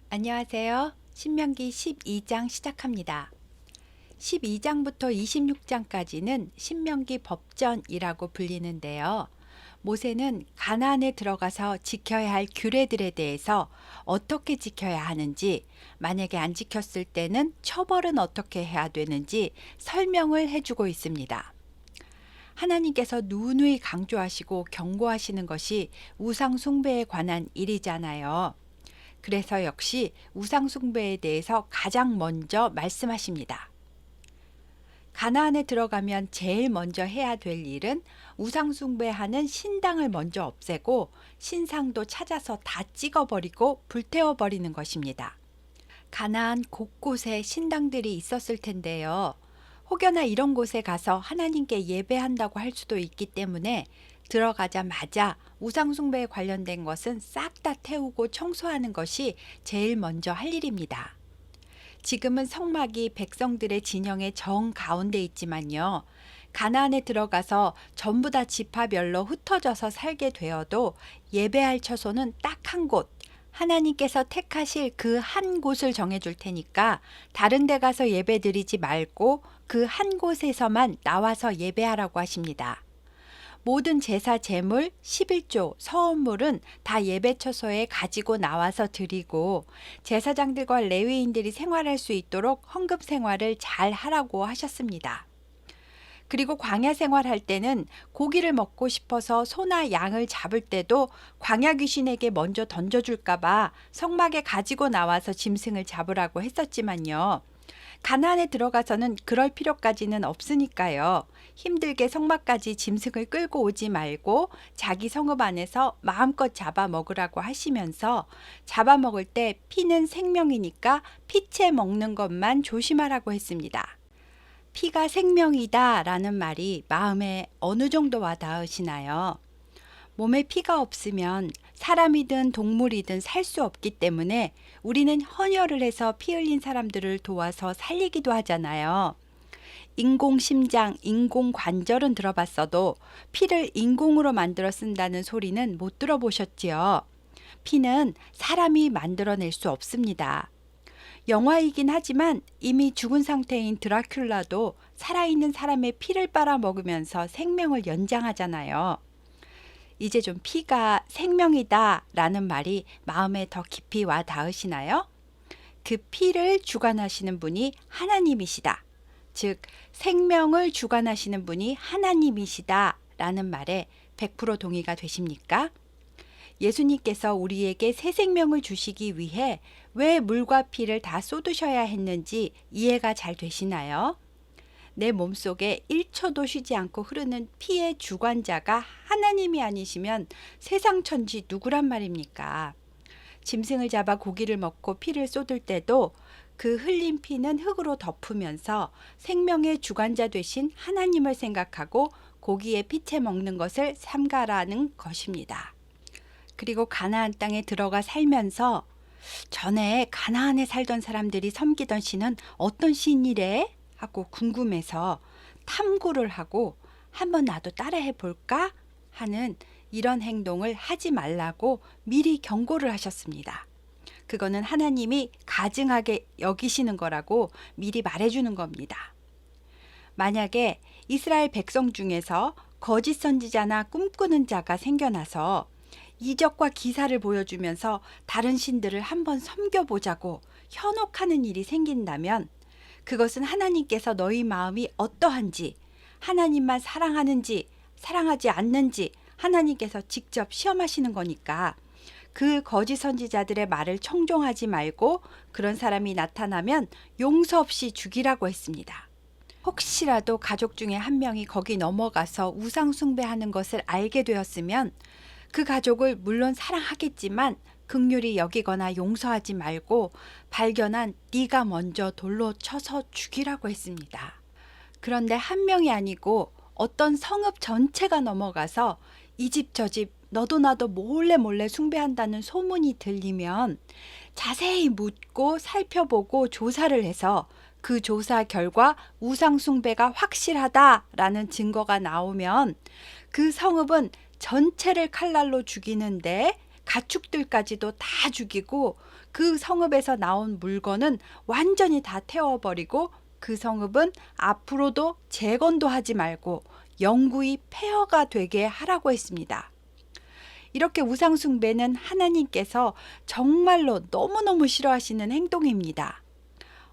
안녕하세요. 신명기 12장 시작합니다. 12장부터 26장까지는 신명기 법전이라고 불리는데요. 모세는 가나안에 들어가서 지켜야 할 규례들에 대해서 어떻게 지켜야 하는지, 만약에 안 지켰을 때는 처벌은 어떻게 해야 되는지 설명을 해주고 있습니다. 하나님께서 누누이 강조하시고 경고하시는 것이 우상 숭배에 관한 일이잖아요. 그래서 역시 우상 숭배에 대해서 가장 먼저 말씀하십니다. 가나안에 들어가면 제일 먼저 해야 될 일은 우상 숭배하는 신당을 먼저 없애고 신상도 찾아서 다 찍어버리고 불태워버리는 것입니다. 가나안 곳곳에 신당들이 있었을 텐데요. 혹여나 이런 곳에 가서 하나님께 예배한다고 할 수도 있기 때문에 들어가자마자 우상숭배에 관련된 것은 싹 다 태우고 청소하는 것이 제일 먼저 할 일입니다. 지금은 성막이 백성들의 진영의 정 가운데 있지만요. 가나안에 들어가서 전부 다 지파별로 흩어져서 살게 되어도 예배할 처소는 딱 한 곳, 하나님께서 택하실 그 한 곳을 정해줄 테니까 다른 데 가서 예배 드리지 말고 그 한 곳에서만 나와서 예배하라고 하십니다. 모든 제사 제물, 11조, 서원물은 다 예배 처소에 가지고 나와서 드리고 제사장들과 레위인들이 생활할 수 있도록 헌금 생활을 잘 하라고 하셨습니다. 그리고 광야 생활할 때는 고기를 먹고 싶어서 소나 양을 잡을 때도 광야 귀신에게 먼저 던져줄까봐 성막에 가지고 나와서 짐승을 잡으라고 했었지만요. 가나안에 들어가서는 그럴 필요까지는 없으니까요. 힘들게 성막까지 짐승을 끌고 오지 말고 자기 성읍 안에서 마음껏 잡아 먹으라고 하시면서 잡아먹을 때 피는 생명이니까 피채 먹는 것만 조심하라고 했습니다. 피가 생명이다 라는 말이 마음에 어느 정도 와 닿으시나요? 몸에 피가 없으면 사람이든 동물이든 살 수 없기 때문에 우리는 헌혈을 해서 피 흘린 사람들을 도와서 살리기도 하잖아요. 인공심장, 인공관절은 들어봤어도 피를 인공으로 만들어 쓴다는 소리는 못 들어보셨지요? 피는 사람이 만들어낼 수 없습니다. 영화이긴 하지만 이미 죽은 상태인 드라큘라도 살아있는 사람의 피를 빨아먹으면서 생명을 연장하잖아요. 이제 좀 피가 생명이다 라는 말이 마음에 더 깊이 와 닿으시나요? 그 피를 주관하시는 분이 하나님이시다. 즉, 생명을 주관하시는 분이 하나님이시다 라는 말에 100% 동의가 되십니까? 예수님께서 우리에게 새 생명을 주시기 위해 왜 물과 피를 다 쏟으셔야 했는지 이해가 잘 되시나요? 내 몸속에 1초도 쉬지 않고 흐르는 피의 주관자가 하나님이 아니시면 세상 천지 누구란 말입니까? 짐승을 잡아 고기를 먹고 피를 쏟을 때도 그 흘린 피는 흙으로 덮으면서 생명의 주관자 되신 하나님을 생각하고 고기에 피채 먹는 것을 삼가라는 것입니다. 그리고 가나안 땅에 들어가 살면서 전에 가나안에 살던 사람들이 섬기던 신은 어떤 신이래? 하고 궁금해서 탐구를 하고 한번 나도 따라해 볼까? 하는 이런 행동을 하지 말라고 미리 경고를 하셨습니다. 그거는 하나님이 가증하게 여기시는 거라고 미리 말해주는 겁니다. 만약에 이스라엘 백성 중에서 거짓 선지자나 꿈꾸는 자가 생겨나서 이적과 기사를 보여주면서 다른 신들을 한번 섬겨보자고 현혹하는 일이 생긴다면 그것은 하나님께서 너희 마음이 어떠한지, 하나님만 사랑하는지, 사랑하지 않는지 하나님께서 직접 시험하시는 거니까 그 거짓 선지자들의 말을 청종하지 말고 그런 사람이 나타나면 용서 없이 죽이라고 했습니다. 혹시라도 가족 중에 한 명이 거기 넘어가서 우상 숭배하는 것을 알게 되었으면 그 가족을 물론 사랑하겠지만 긍휼히 여기거나 용서하지 말고 발견한 네가 먼저 돌로 쳐서 죽이라고 했습니다. 그런데 한 명이 아니고 어떤 성읍 전체가 넘어가서 이 집 저 집 너도 나도 몰래 몰래 숭배한다는 소문이 들리면 자세히 묻고 살펴보고 조사를 해서 그 조사 결과 우상 숭배가 확실하다라는 증거가 나오면 그 성읍은 전체를 칼날로 죽이는데 가축들까지도 다 죽이고 그 성읍에서 나온 물건은 완전히 다 태워버리고 그 성읍은 앞으로도 재건도 하지 말고 영구히 폐허가 되게 하라고 했습니다. 이렇게 우상숭배는 하나님께서 정말로 너무너무 싫어하시는 행동입니다.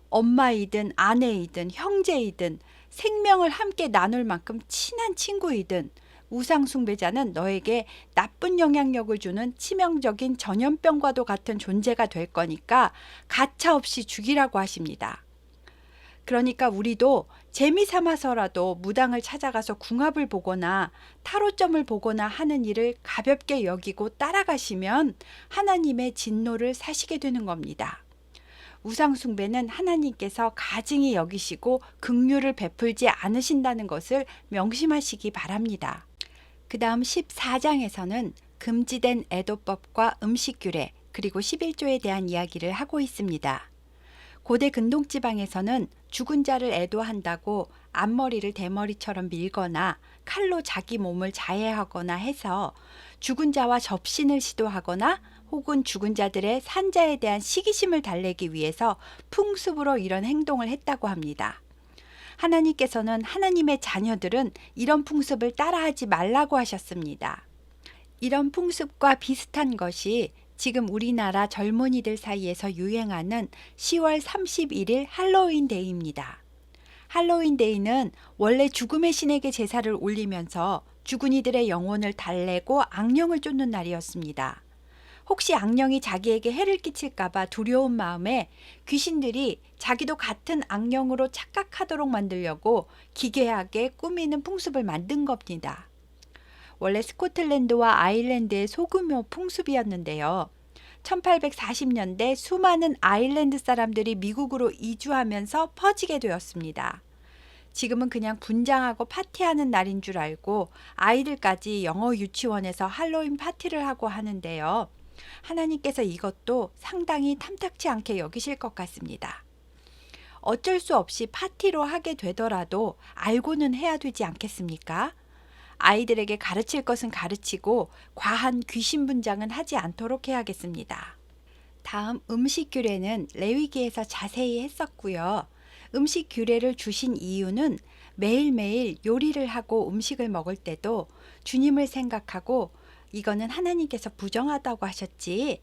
엄마이든 아내이든 형제이든 생명을 함께 나눌 만큼 친한 친구이든 우상숭배자는 너에게 나쁜 영향력을 주는 치명적인 전염병과도 같은 존재가 될 거니까 가차없이 죽이라고 하십니다. 그러니까 우리도 재미삼아서라도 무당을 찾아가서 궁합을 보거나 타로점을 보거나 하는 일을 가볍게 여기고 따라가시면 하나님의 진노를 사시게 되는 겁니다. 우상숭배는 하나님께서 가증히 여기시고 긍휼을 베풀지 않으신다는 것을 명심하시기 바랍니다. 그 다음 14장에서는 금지된 애도법과 음식규례 그리고 11조에 대한 이야기를 하고 있습니다. 고대 근동지방에서는 죽은 자를 애도한다고 앞머리를 대머리처럼 밀거나 칼로 자기 몸을 자해하거나 해서 죽은 자와 접신을 시도하거나 혹은 죽은 자들의 산자에 대한 시기심을 달래기 위해서 풍습으로 이런 행동을 했다고 합니다. 하나님께서는 하나님의 자녀들은 이런 풍습을 따라하지 말라고 하셨습니다. 이런 풍습과 비슷한 것이 지금 우리나라 젊은이들 사이에서 유행하는 10월 31일 할로윈 데이입니다. 할로윈 데이는 원래 죽음의 신에게 제사를 올리면서 죽은이들의 영혼을 달래고 악령을 쫓는 날이었습니다. 혹시 악령이 자기에게 해를 끼칠까봐 두려운 마음에 귀신들이 자기도 같은 악령으로 착각하도록 만들려고 기괴하게 꾸미는 풍습을 만든 겁니다. 원래 스코틀랜드와 아일랜드의 소규모 풍습이었는데요. 1840년대 수많은 아일랜드 사람들이 미국으로 이주하면서 퍼지게 되었습니다. 지금은 그냥 분장하고 파티하는 날인 줄 알고 아이들까지 영어 유치원에서 할로윈 파티를 하고 하는데요. 하나님께서 이것도 상당히 탐탁치 않게 여기실 것 같습니다. 어쩔 수 없이 파티로 하게 되더라도 알고는 해야 되지 않겠습니까? 아이들에게 가르칠 것은 가르치고 과한 귀신 분장은 하지 않도록 해야겠습니다. 다음 음식 규례는 레위기에서 자세히 했었고요. 음식 규례를 주신 이유는 매일매일 요리를 하고 음식을 먹을 때도 주님을 생각하고 이거는 하나님께서 부정하다고 하셨지.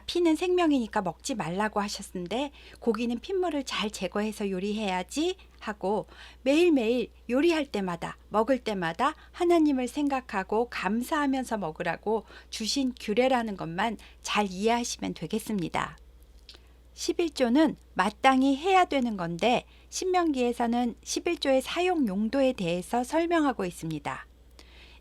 피는 생명이니까 먹지 말라고 하셨는데 고기는 핏물을 잘 제거해서 요리해야지 하고 매일매일 요리할 때마다 먹을 때마다 하나님을 생각하고 감사하면서 먹으라고 주신 규례라는 것만 잘 이해하시면 되겠습니다. 11조는 마땅히 해야 되는 건데 신명기에서는 11조의 사용 용도에 대해서 설명하고 있습니다.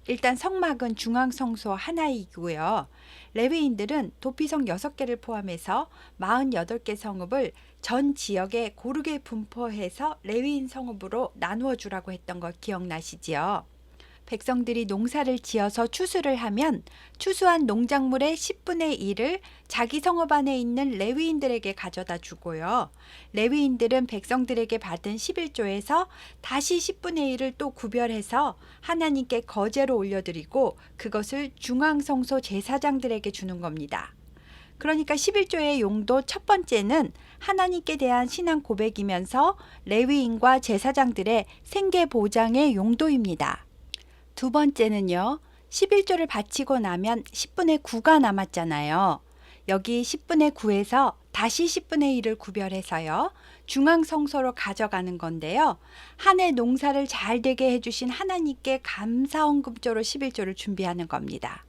일단 성막은 중앙성소 하나이고요. 레위인들은 도피성 6개를 포함해서 48개 성읍을 전 지역에 고르게 분포해서 레위인 성읍으로 나누어 주라고 했던 거 기억나시지요? 백성들이 농사를 지어서 추수를 하면 추수한 농작물의 10분의 1을 자기 성읍 안에 있는 레위인들에게 가져다 주고요. 레위인들은 백성들에게 받은 11조에서 다시 10분의 1을 또 구별해서 하나님께 거제로 올려드리고 그것을 중앙성소 제사장들에게 주는 겁니다. 그러니까 11조의 용도 첫 번째는 하나님께 대한 신앙 고백이면서 레위인과 제사장들의 생계 보장의 용도입니다. 두 번째는요. 11조를 바치고 나면 10분의 9가 남았잖아요. 여기 10분의 9에서 다시 10분의 1을 구별해서요. 중앙성소로 가져가는 건데요. 한 해 농사를 잘 되게 해주신 하나님께 감사헌금조로 11조를 준비하는 겁니다.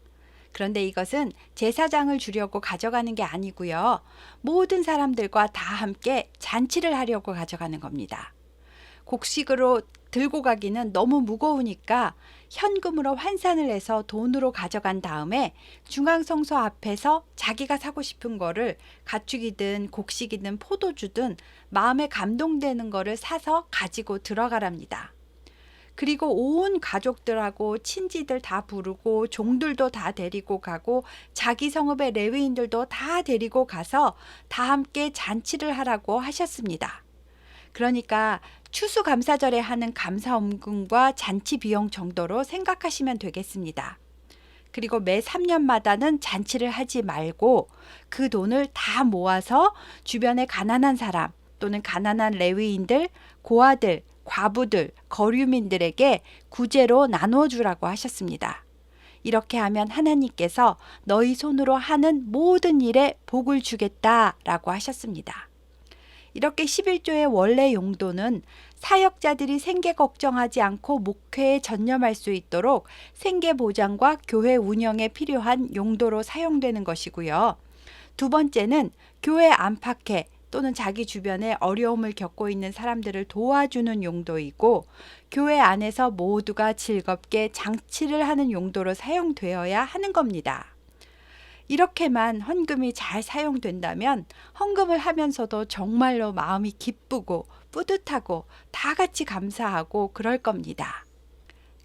그런데 이것은 제사장을 주려고 가져가는 게 아니고요. 모든 사람들과 다 함께 잔치를 하려고 가져가는 겁니다. 곡식으로 들고 가기는 너무 무거우니까 현금으로 환산을 해서 돈으로 가져간 다음에 중앙성소 앞에서 자기가 사고 싶은 거를 가축이든 곡식이든 포도주든 마음에 감동되는 거를 사서 가지고 들어가랍니다. 그리고 온 가족들하고 친지들 다 부르고 종들도 다 데리고 가고 자기 성읍의 레위인들도 다 데리고 가서 다 함께 잔치를 하라고 하셨습니다. 그러니까 추수감사절에 하는 감사헌금과 잔치 비용 정도로 생각하시면 되겠습니다. 그리고 매 3년마다는 잔치를 하지 말고 그 돈을 다 모아서 주변의 가난한 사람 또는 가난한 레위인들, 고아들, 과부들, 거류민들에게 구제로 나누어 주라고 하셨습니다. 이렇게 하면 하나님께서 너희 손으로 하는 모든 일에 복을 주겠다라고 하셨습니다. 이렇게 11조의 원래 용도는 사역자들이 생계 걱정하지 않고 목회에 전념할 수 있도록 생계 보장과 교회 운영에 필요한 용도로 사용되는 것이고요. 두 번째는 교회 안팎에 또는 자기 주변에 어려움을 겪고 있는 사람들을 도와주는 용도이고, 교회 안에서 모두가 즐겁게 장치를 하는 용도로 사용되어야 하는 겁니다. 이렇게만 헌금이 잘 사용된다면 헌금을 하면서도 정말로 마음이 기쁘고 뿌듯하고 다 같이 감사하고 그럴 겁니다.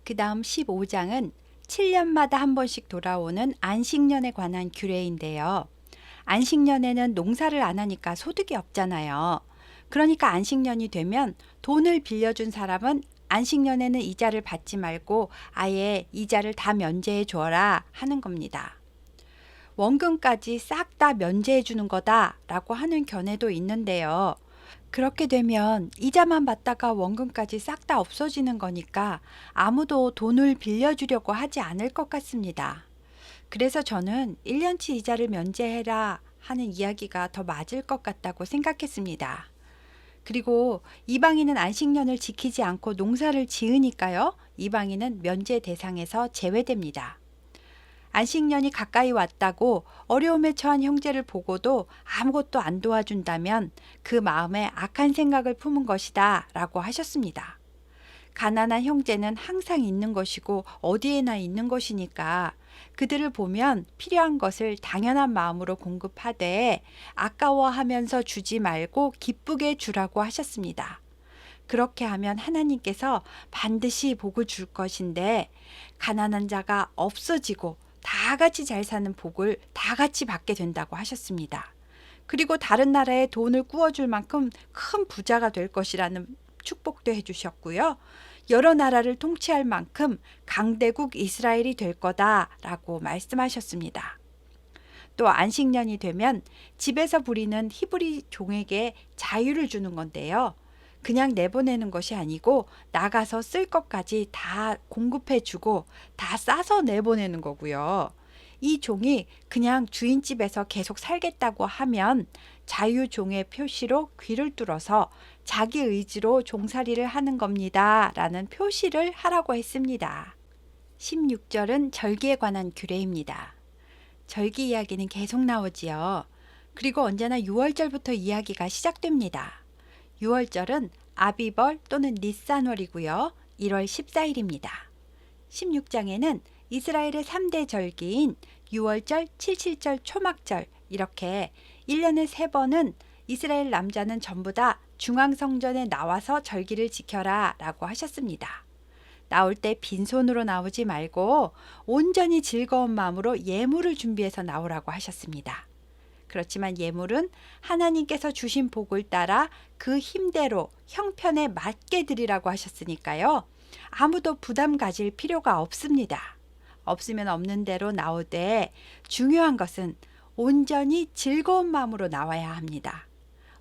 그 다음 15장은 7년마다 한 번씩 돌아오는 안식년에 관한 규례인데요. 안식년에는 농사를 안 하니까 소득이 없잖아요. 그러니까 안식년이 되면 돈을 빌려준 사람은 안식년에는 이자를 받지 말고 아예 이자를 다 면제해 주어라 하는 겁니다. 원금까지 싹 다 면제해 주는 거다라고 하는 견해도 있는데요. 그렇게 되면 이자만 받다가 원금까지 싹 다 없어지는 거니까 아무도 돈을 빌려주려고 하지 않을 것 같습니다. 그래서 저는 1년치 이자를 면제해라 하는 이야기가 더 맞을 것 같다고 생각했습니다. 그리고 이방인은 안식년을 지키지 않고 농사를 지으니까요. 이방인은 면제 대상에서 제외됩니다. 안식년이 가까이 왔다고 어려움에 처한 형제를 보고도 아무것도 안 도와준다면 그 마음에 악한 생각을 품은 것이다 라고 하셨습니다. 가난한 형제는 항상 있는 것이고 어디에나 있는 것이니까 그들을 보면 필요한 것을 당연한 마음으로 공급하되 아까워하면서 주지 말고 기쁘게 주라고 하셨습니다. 그렇게 하면 하나님께서 반드시 복을 줄 것인데 가난한 자가 없어지고 다 같이 잘 사는 복을 다 같이 받게 된다고 하셨습니다. 그리고 다른 나라에 돈을 꾸어줄 만큼 큰 부자가 될 것이라는 축복도 해주셨고요. 여러 나라를 통치할 만큼 강대국 이스라엘이 될 거다라고 말씀하셨습니다. 또 안식년이 되면 집에서 부리는 히브리 종에게 자유를 주는 건데요. 그냥 내보내는 것이 아니고 나가서 쓸 것까지 다 공급해 주고 다 싸서 내보내는 거고요. 이 종이 그냥 주인집에서 계속 살겠다고 하면 자유종의 표시로 귀를 뚫어서 자기 의지로 종살이를 하는 겁니다. 라는 표시를 하라고 했습니다. 16절은 절기에 관한 규례입니다. 절기 이야기는 계속 나오지요. 그리고 언제나 6월절부터 이야기가 시작됩니다. 6월절은 아비벌 또는 니산월이고요. 1월 14일입니다. 16장에는 이스라엘의 3대 절기인 6월절, 77절, 초막절 이렇게 1년에 3번은 이스라엘 남자는 전부 다 중앙성전에 나와서 절기를 지켜라 라고 하셨습니다. 나올 때 빈손으로 나오지 말고 온전히 즐거운 마음으로 예물을 준비해서 나오라고 하셨습니다. 그렇지만 예물은 하나님께서 주신 복을 따라 그 힘대로 형편에 맞게 드리라고 하셨으니까요. 아무도 부담 가질 필요가 없습니다. 없으면 없는 대로 나오되 중요한 것은 온전히 즐거운 마음으로 나와야 합니다.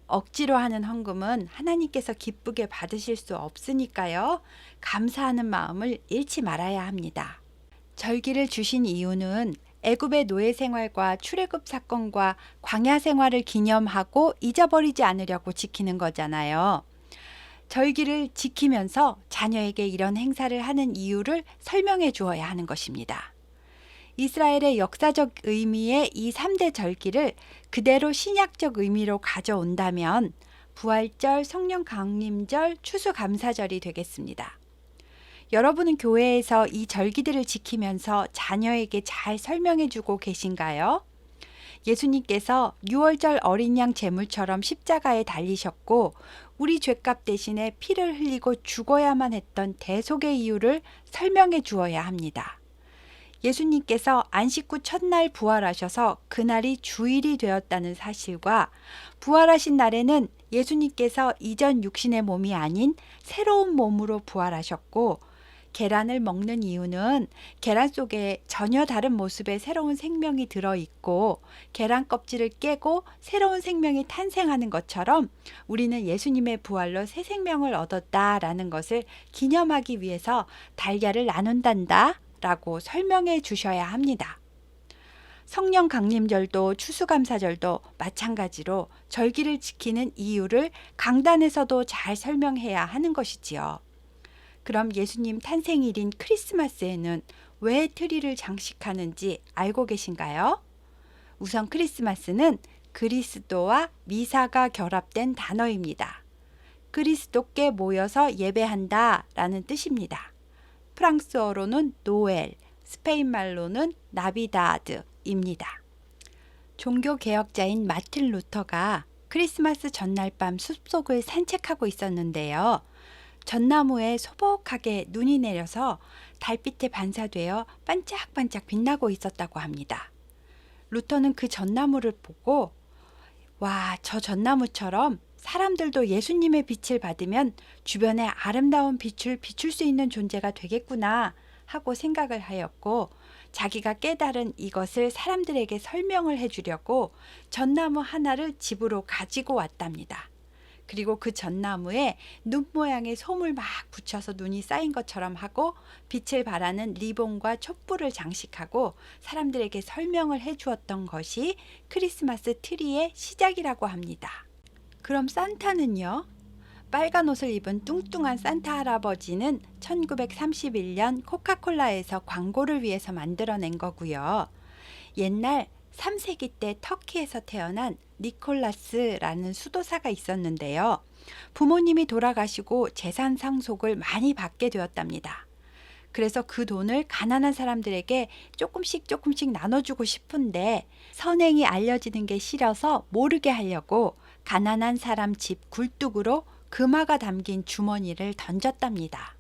억지로 하는 헌금은 하나님께서 기쁘게 받으실 수 없으니까요. 감사하는 마음을 잃지 말아야 합니다. 절기를 주신 이유는 애굽의 노예 생활과 출애굽 사건과 광야 생활을 기념하고 잊어버리지 않으려고 지키는 거잖아요. 절기를 지키면서 자녀에게 이런 행사를 하는 이유를 설명해 주어야 하는 것입니다. 이스라엘의 역사적 의미의 이 3대 절기를 그대로 신약적 의미로 가져온다면 부활절, 성령 강림절, 추수감사절이 되겠습니다. 여러분은 교회에서 이 절기들을 지키면서 자녀에게 잘 설명해 주고 계신가요? 예수님께서 6월절 어린 양 제물처럼 십자가에 달리셨고 우리 죄값 대신에 피를 흘리고 죽어야만 했던 대속의 이유를 설명해 주어야 합니다. 예수님께서 안식 후 첫날 부활하셔서 그날이 주일이 되었다는 사실과 부활하신 날에는 예수님께서 이전 육신의 몸이 아닌 새로운 몸으로 부활하셨고 계란을 먹는 이유는 계란 속에 전혀 다른 모습의 새로운 생명이 들어있고 계란 껍질을 깨고 새로운 생명이 탄생하는 것처럼 우리는 예수님의 부활로 새 생명을 얻었다라는 것을 기념하기 위해서 달걀을 나눈단다 라고 설명해 주셔야 합니다. 성령 강림절도 추수감사절도 마찬가지로 절기를 지키는 이유를 강단에서도 잘 설명해야 하는 것이지요. 그럼 예수님 탄생일인 크리스마스에는 왜 트리를 장식하는지 알고 계신가요? 우선 크리스마스는 그리스도와 미사가 결합된 단어입니다. 그리스도께 모여서 예배한다 라는 뜻입니다. 프랑스어로는 노엘, 스페인 말로는 나비다드입니다. 종교개혁자인 마틴 루터가 크리스마스 전날 밤 숲속을 산책하고 있었는데요. 전나무에 소복하게 눈이 내려서 달빛에 반사되어 반짝반짝 빛나고 있었다고 합니다. 루터는 그 전나무를 보고 와, 저 전나무처럼 사람들도 예수님의 빛을 받으면 주변에 아름다운 빛을 비출 수 있는 존재가 되겠구나 하고 생각을 하였고 자기가 깨달은 이것을 사람들에게 설명을 해주려고 전나무 하나를 집으로 가지고 왔답니다. 그리고 그 전나무에 눈 모양의 솜을 막 붙여서 눈이 쌓인 것처럼 하고 빛을 발하는 리본과 촛불을 장식하고 사람들에게 설명을 해주었던 것이 크리스마스 트리의 시작이라고 합니다. 그럼 산타는요? 빨간 옷을 입은 뚱뚱한 산타 할아버지는 1931년 코카콜라에서 광고를 위해서 만들어낸 거고요. 옛날 3세기 때 터키에서 태어난 니콜라스라는 수도사가 있었는데요. 부모님이 돌아가시고 재산 상속을 많이 받게 되었답니다. 그래서 그 돈을 가난한 사람들에게 조금씩 나눠주고 싶은데 선행이 알려지는 게 싫어서 모르게 하려고 가난한 사람 집 굴뚝으로 금화가 담긴 주머니를 던졌답니다.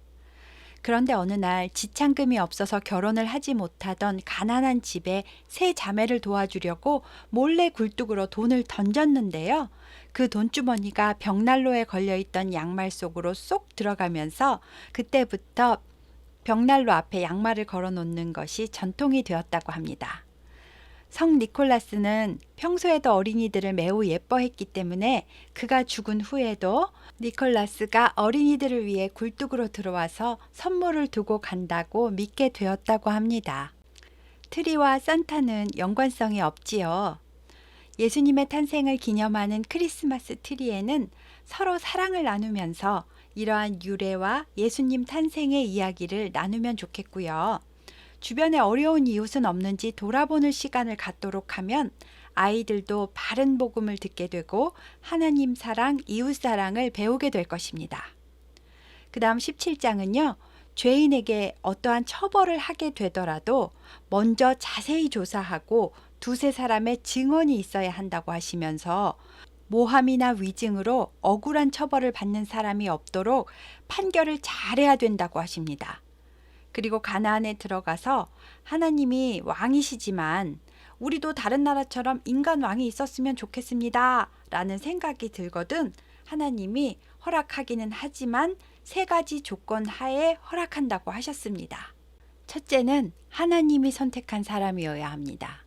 그런데 어느 날 지참금이 없어서 결혼을 하지 못하던 가난한 집에 세 자매를 도와주려고 몰래 굴뚝으로 돈을 던졌는데요. 그 돈주머니가 벽난로에 걸려있던 양말 속으로 쏙 들어가면서 그때부터 벽난로 앞에 양말을 걸어 놓는 것이 전통이 되었다고 합니다. 성 니콜라스는 평소에도 어린이들을 매우 예뻐했기 때문에 그가 죽은 후에도 니콜라스가 어린이들을 위해 굴뚝으로 들어와서 선물을 두고 간다고 믿게 되었다고 합니다. 트리와 산타는 연관성이 없지요. 예수님의 탄생을 기념하는 크리스마스 트리에는 서로 사랑을 나누면서 이러한 유래와 예수님 탄생의 이야기를 나누면 좋겠고요. 주변에 어려운 이웃은 없는지 돌아보는 시간을 갖도록 하면 아이들도 바른 복음을 듣게 되고 하나님 사랑, 이웃 사랑을 배우게 될 것입니다. 그 다음 17장은요. 죄인에게 어떠한 처벌을 하게 되더라도 먼저 자세히 조사하고 두세 사람의 증언이 있어야 한다고 하시면서 모함이나 위증으로 억울한 처벌을 받는 사람이 없도록 판결을 잘해야 된다고 하십니다. 그리고 가나안에 들어가서 하나님이 왕이시지만 우리도 다른 나라처럼 인간 왕이 있었으면 좋겠습니다 라는 생각이 들거든 하나님이 허락하기는 하지만 세 가지 조건 하에 허락한다고 하셨습니다. 첫째는 하나님이 선택한 사람이어야 합니다.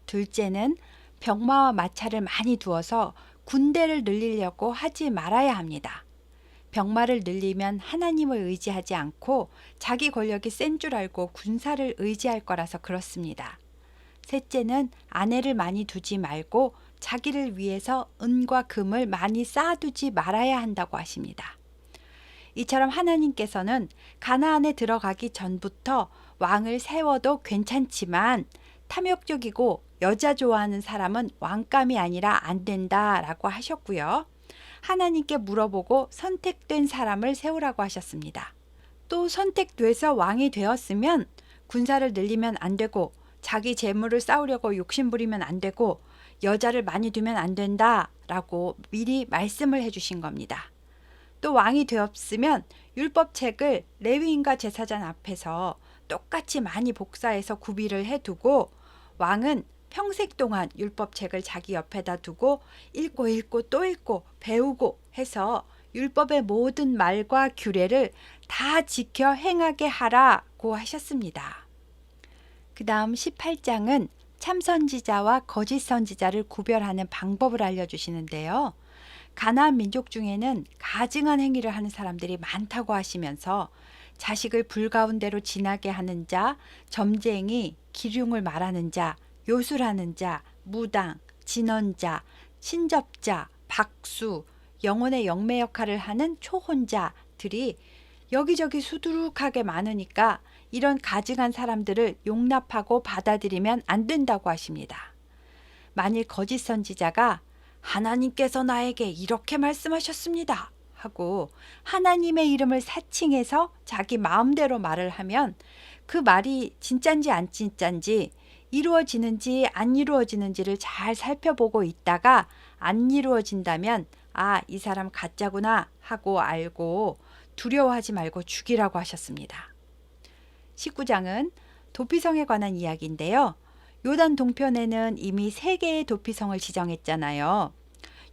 둘째는 병마와 마차를 많이 두어서 군대를 늘리려고 하지 말아야 합니다. 병마를 늘리면 하나님을 의지하지 않고 자기 권력이 센 줄 알고 군사를 의지할 거라서 그렇습니다. 셋째는 아내를 많이 두지 말고 자기를 위해서 은과 금을 많이 쌓아두지 말아야 한다고 하십니다. 이처럼 하나님께서는 가나안에 들어가기 전부터 왕을 세워도 괜찮지만 탐욕적이고 여자 좋아하는 사람은 왕감이 아니라 안 된다라고 하셨고요. 하나님께 물어보고 선택된 사람을 세우라고 하셨습니다. 또 선택돼서 왕이 되었으면 군사를 늘리면 안 되고 자기 재물을 쌓으려고 욕심부리면 안 되고 여자를 많이 두면 안 된다라고 미리 말씀을 해주신 겁니다. 또 왕이 되었으면 율법책을 레위인과 제사장 앞에서 똑같이 많이 복사해서 구비를 해두고 왕은 평생 동안 율법책을 자기 옆에다 두고 읽고 또 읽고 배우고 해서 율법의 모든 말과 규례를 다 지켜 행하게 하라고 하셨습니다. 그 다음 18장은 참선지자와 거짓 선지자를 구별하는 방법을 알려주시는데요. 가나안 민족 중에는 가증한 행위를 하는 사람들이 많다고 하시면서 자식을 불가운데로 지나게 하는 자, 점쟁이, 기륭을 말하는 자, 요술하는 자, 무당, 진언자, 신접자, 박수, 영혼의 영매 역할을 하는 초혼자들이 여기저기 수두룩하게 많으니까 이런 가증한 사람들을 용납하고 받아들이면 안 된다고 하십니다. 만일 거짓 선지자가 하나님께서 나에게 이렇게 말씀하셨습니다 하고 하나님의 이름을 사칭해서 자기 마음대로 말을 하면 그 말이 진짠지 안 진짠지 이루어지는지 안 이루어지는지를 잘 살펴보고 있다가 안 이루어진다면 아, 이 사람 가짜구나 하고 알고 두려워하지 말고 죽이라고 하셨습니다. 19장은 도피성에 관한 이야기인데요. 요단 동편에는 이미 3개의 도피성을 지정했잖아요.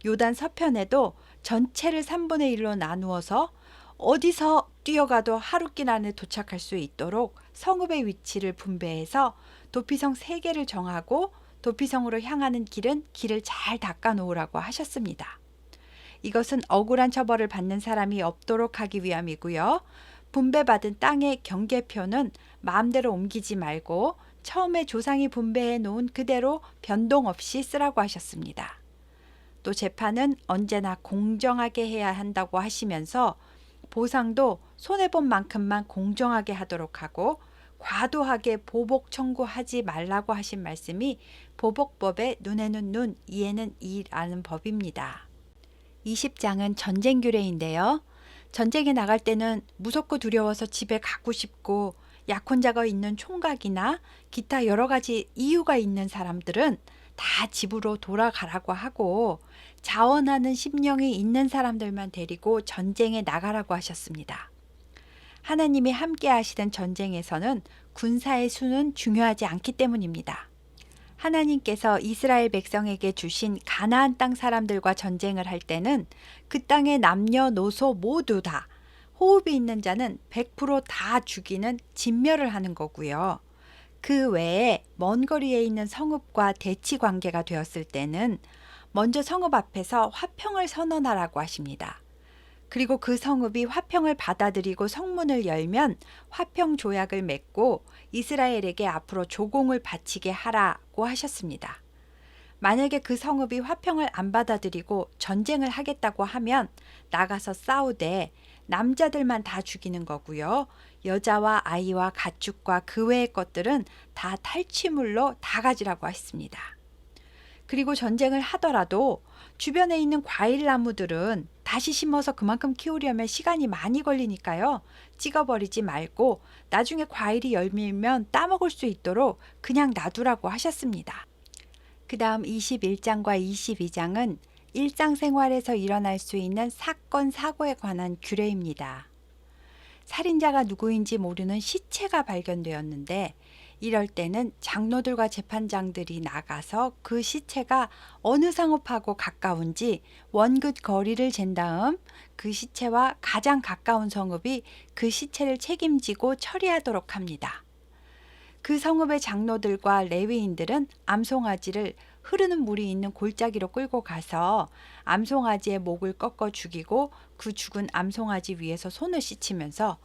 요단 서편에도 전체를 3분의 1로 나누어서 어디서 뛰어가도 하루길 안에 도착할 수 있도록 성읍의 위치를 분배해서 도피성 3개를 정하고 도피성으로 향하는 길을 잘 닦아 놓으라고 하셨습니다. 이것은 억울한 처벌을 받는 사람이 없도록 하기 위함이고요. 분배받은 땅의 경계표는 마음대로 옮기지 말고 처음에 조상이 분배해 놓은 그대로 변동 없이 쓰라고 하셨습니다. 또 재판은 언제나 공정하게 해야 한다고 하시면서 보상도 손해본 만큼만 공정하게 하도록 하고 과도하게 보복 청구하지 말라고 하신 말씀이 보복법의 눈에는 눈, 이에는 이라는 법입니다. 20장은 전쟁 규례인데요. 전쟁에 나갈 때는 무섭고 두려워서 집에 가고 싶고 약혼자가 있는 총각이나 기타 여러 가지 이유가 있는 사람들은 다 집으로 돌아가라고 하고 자원하는 심령이 있는 사람들만 데리고 전쟁에 나가라고 하셨습니다. 하나님이 함께 하시던 전쟁에서는 군사의 수는 중요하지 않기 때문입니다. 하나님께서 이스라엘 백성에게 주신 가나안 땅 사람들과 전쟁을 할 때는 그 땅의 남녀노소 모두 다 호흡이 있는 자는 100%다 죽이는 진멸을 하는 거고요. 그 외에 먼 거리에 있는 성읍과 대치 관계가 되었을 때는 먼저 성읍 앞에서 화평을 선언하라고 하십니다. 그리고 그 성읍이 화평을 받아들이고 성문을 열면 화평 조약을 맺고 이스라엘에게 앞으로 조공을 바치게 하라고 하셨습니다. 만약에 그 성읍이 화평을 안 받아들이고 전쟁을 하겠다고 하면 나가서 싸우되 남자들만 다 죽이는 거고요. 여자와 아이와 가축과 그 외의 것들은 다 탈취물로 다 가지라고 했습니다. 그리고 전쟁을 하더라도 주변에 있는 과일 나무들은 다시 심어서 그만큼 키우려면 시간이 많이 걸리니까요. 찍어버리지 말고 나중에 과일이 열밀면 따먹을 수 있도록 그냥 놔두라고 하셨습니다. 그 다음 21장과 22장은 일상생활에서 일어날 수 있는 사건, 사고에 관한 규례입니다. 살인자가 누구인지 모르는 시체가 발견되었는데 이럴 때는 장로들과 재판장들이 나가서 그 시체가 어느 상업하고 가까운지 원긋 거리를 잰 다음 그 시체와 가장 가까운 성읍이 그 시체를 책임지고 처리하도록 합니다. 그 성읍의 장로들과 레위인들은 암송아지를 흐르는 물이 있는 골짜기로 끌고 가서 암송아지의 목을 꺾어 죽이고 그 죽은 암송아지 위에서 손을 씻으면서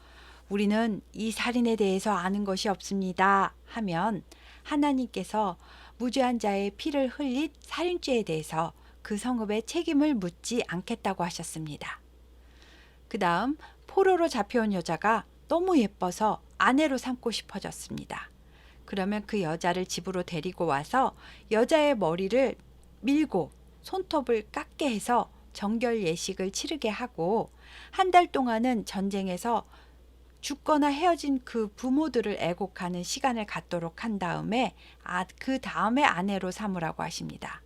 우리는 이 살인에 대해서 아는 것이 없습니다 하면 하나님께서 무죄한 자의 피를 흘린 살인죄에 대해서 그 성읍에 책임을 묻지 않겠다고 하셨습니다. 그 다음 포로로 잡혀온 여자가 너무 예뻐서 아내로 삼고 싶어졌습니다. 그러면 그 여자를 집으로 데리고 와서 여자의 머리를 밀고 손톱을 깎게 해서 정결 예식을 치르게 하고 한 달 동안은 전쟁에서 죽거나 헤어진 그 부모들을 애곡하는 시간을 갖도록 한 다음에 그 다음에 아내로 삼으라고 하십니다.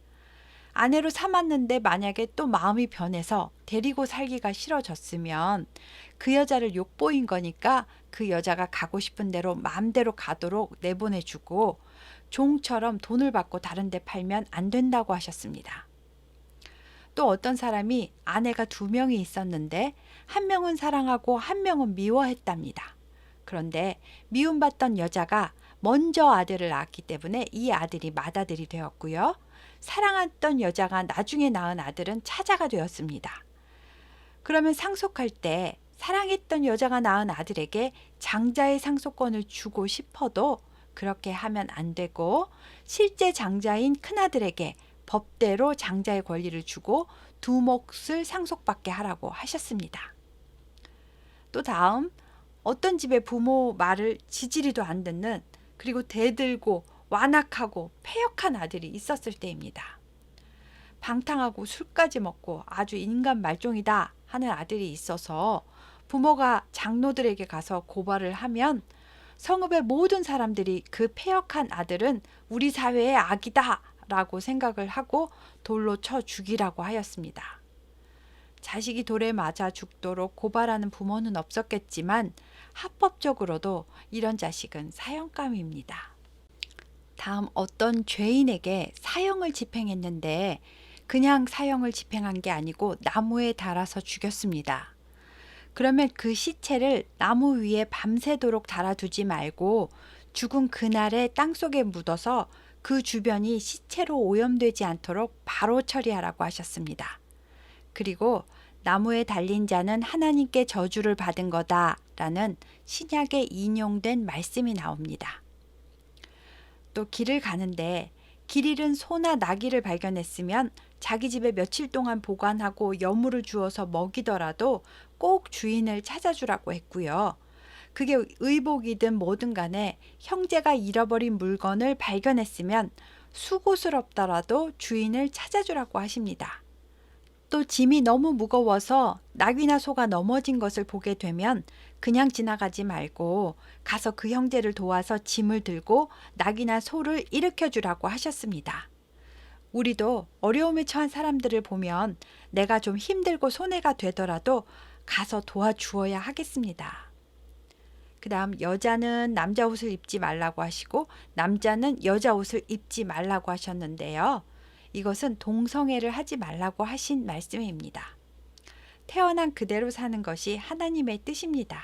아내로 삼았는데 만약에 또 마음이 변해서 데리고 살기가 싫어졌으면 그 여자를 욕보인 거니까 그 여자가 가고 싶은 대로 마음대로 가도록 내보내주고 종처럼 돈을 받고 다른 데 팔면 안 된다고 하셨습니다. 또 어떤 사람이 아내가 두 명이 있었는데 한 명은 사랑하고 한 명은 미워했답니다. 그런데 미움받던 여자가 먼저 아들을 낳았기 때문에 이 아들이 맏아들이 되었고요. 사랑했던 여자가 나중에 낳은 아들은 차자가 되었습니다. 그러면 상속할 때 사랑했던 여자가 낳은 아들에게 장자의 상속권을 주고 싶어도 그렇게 하면 안 되고, 실제 장자인 큰아들에게 법대로 장자의 권리를 주고 두 몫을 상속받게 하라고 하셨습니다. 또 다음, 어떤 집에 부모 말을 지지리도 안 듣는, 그리고 대들고 완악하고 패역한 아들이 있었을 때입니다. 방탕하고 술까지 먹고 아주 인간 말종이다 하는 아들이 있어서 부모가 장로들에게 가서 고발을 하면 성읍의 모든 사람들이 그 패역한 아들은 우리 사회의 악이다 라고 생각을 하고 돌로 쳐 죽이라고 하였습니다. 자식이 돌에 맞아 죽도록 고발하는 부모는 없었겠지만 합법적으로도 이런 자식은 사형감입니다. 다음, 어떤 죄인에게 사형을 집행했는데 그냥 사형을 집행한 게 아니고 나무에 달아서 죽였습니다. 그러면 그 시체를 나무 위에 밤새도록 달아두지 말고 죽은 그날에 땅속에 묻어서 그 주변이 시체로 오염되지 않도록 바로 처리하라고 하셨습니다. 그리고 나무에 달린 자는 하나님께 저주를 받은 거다라는 신약에 인용된 말씀이 나옵니다. 또 길을 가는데 길 잃은 소나 나귀를 발견했으면 자기 집에 며칠 동안 보관하고 여물을 주어서 먹이더라도 꼭 주인을 찾아주라고 했고요. 그게 의복이든 뭐든 간에 형제가 잃어버린 물건을 발견했으면 수고스럽더라도 주인을 찾아주라고 하십니다. 또 짐이 너무 무거워서 나귀나 소가 넘어진 것을 보게 되면 그냥 지나가지 말고 가서 그 형제를 도와서 짐을 들고 나귀나 소를 일으켜 주라고 하셨습니다. 우리도 어려움에 처한 사람들을 보면 내가 좀 힘들고 손해가 되더라도 가서 도와주어야 하겠습니다. 그 다음, 여자는 남자 옷을 입지 말라고 하시고 남자는 여자 옷을 입지 말라고 하셨는데요. 이것은 동성애를 하지 말라고 하신 말씀입니다. 태어난 그대로 사는 것이 하나님의 뜻입니다.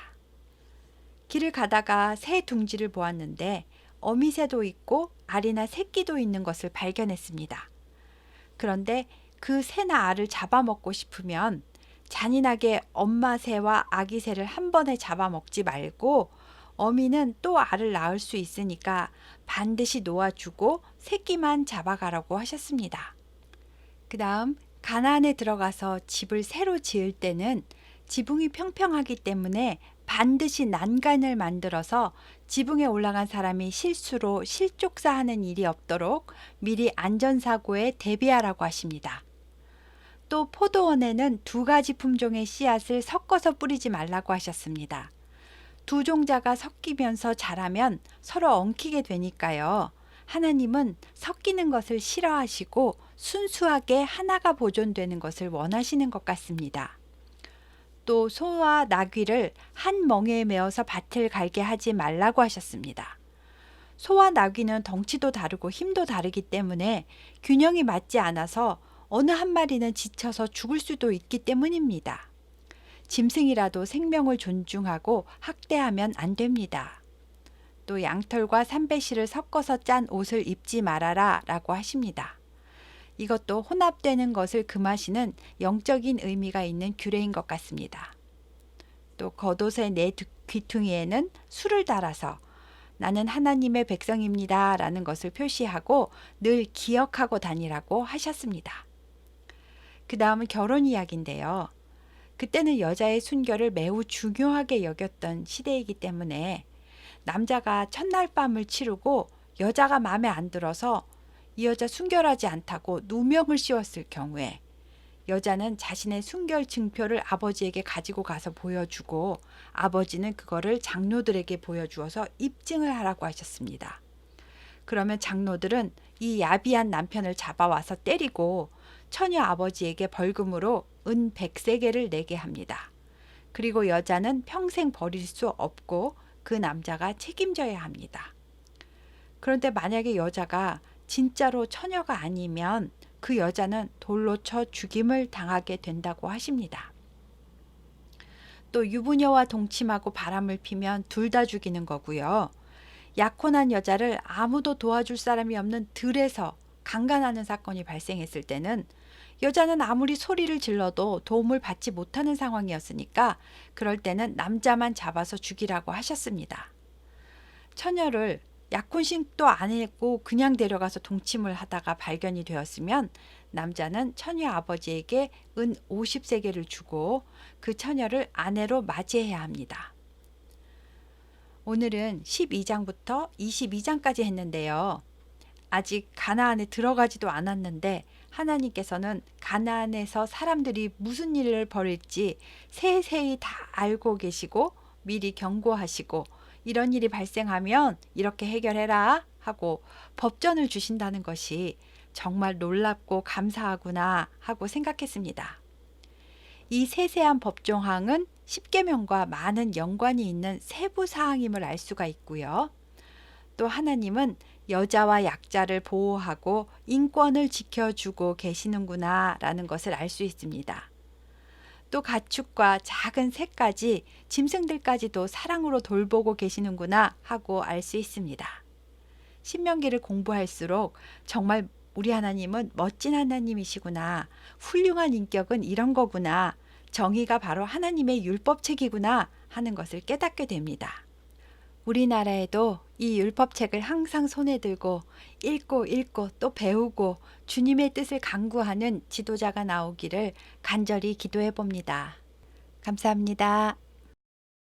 길을 가다가 새 둥지를 보았는데 어미새도 있고 알이나 새끼도 있는 것을 발견했습니다. 그런데 그 새나 알을 잡아먹고 싶으면 잔인하게 엄마 새와 아기 새를 한 번에 잡아먹지 말고 어미는 또 알을 낳을 수 있으니까 반드시 놓아주고 새끼만 잡아가라고 하셨습니다. 그 다음, 가나안에 들어가서 집을 새로 지을 때는 지붕이 평평하기 때문에 반드시 난간을 만들어서 지붕에 올라간 사람이 실수로 실족사하는 일이 없도록 미리 안전사고에 대비하라고 하십니다. 또 포도원에는 두 가지 품종의 씨앗을 섞어서 뿌리지 말라고 하셨습니다. 두 종자가 섞이면서 자라면 서로 엉키게 되니까요. 하나님은 섞이는 것을 싫어하시고 순수하게 하나가 보존되는 것을 원하시는 것 같습니다. 또 소와 나귀를 한 멍에에 메어서 밭을 갈게 하지 말라고 하셨습니다. 소와 나귀는 덩치도 다르고 힘도 다르기 때문에 균형이 맞지 않아서 어느 한 마리는 지쳐서 죽을 수도 있기 때문입니다. 짐승이라도 생명을 존중하고 학대하면 안 됩니다. 또 양털과 삼배실을 섞어서 짠 옷을 입지 말아라 라고 하십니다. 이것도 혼합되는 것을 금하시는 영적인 의미가 있는 규례인 것 같습니다. 또 겉옷의 내 귀퉁이에는 술을 달아서 나는 하나님의 백성입니다 라는 것을 표시하고 늘 기억하고 다니라고 하셨습니다. 그 다음은 결혼 이야기인데요. 그때는 여자의 순결을 매우 중요하게 여겼던 시대이기 때문에 남자가 첫날 밤을 치르고 여자가 마음에 안 들어서 이 여자 순결하지 않다고 누명을 씌웠을 경우에 여자는 자신의 순결 증표를 아버지에게 가지고 가서 보여주고 아버지는 그거를 장로들에게 보여주어서 입증을 하라고 하셨습니다. 그러면 장로들은 이 야비한 남편을 잡아와서 때리고 처녀 아버지에게 벌금으로 은 100세겔을 내게 합니다. 그리고 여자는 평생 버릴 수 없고 그 남자가 책임져야 합니다. 그런데 만약에 여자가 진짜로 처녀가 아니면 그 여자는 돌로 쳐 죽임을 당하게 된다고 하십니다. 또 유부녀와 동침하고 바람을 피면 둘 다 죽이는 거고요. 약혼한 여자를 아무도 도와줄 사람이 없는 들에서 강간하는 사건이 발생했을 때는 여자는 아무리 소리를 질러도 도움을 받지 못하는 상황이었으니까 그럴 때는 남자만 잡아서 죽이라고 하셨습니다. 처녀를 약혼식도 안 했고 그냥 데려가서 동침을 하다가 발견이 되었으면 남자는 처녀 아버지에게 은 50세겔을 주고 그 처녀를 아내로 맞이해야 합니다. 오늘은 12장부터 22장까지 했는데요. 아직 가나안에 들어가지도 않았는데 하나님께서는 가나안에서 사람들이 무슨 일을 벌일지 세세히 다 알고 계시고 미리 경고하시고 이런 일이 발생하면 이렇게 해결해라 하고 법전을 주신다는 것이 정말 놀랍고 감사하구나 하고 생각했습니다. 이 세세한 법조항은 십계명과 많은 연관이 있는 세부 사항임을 알 수가 있고요. 또 하나님은 여자와 약자를 보호하고 인권을 지켜주고 계시는구나 라는 것을 알 수 있습니다. 또 가축과 작은 새까지 짐승들까지도 사랑으로 돌보고 계시는구나 하고 알 수 있습니다. 신명기를 공부할수록 정말 우리 하나님은 멋진 하나님이시구나. 훌륭한 인격은 이런 거구나. 정의가 바로 하나님의 율법책이구나 하는 것을 깨닫게 됩니다. 우리나라에도 이 율법책을 항상 손에 들고 읽고 또 배우고 주님의 뜻을 강구하는 지도자가 나오기를 간절히 기도해 봅니다. 감사합니다.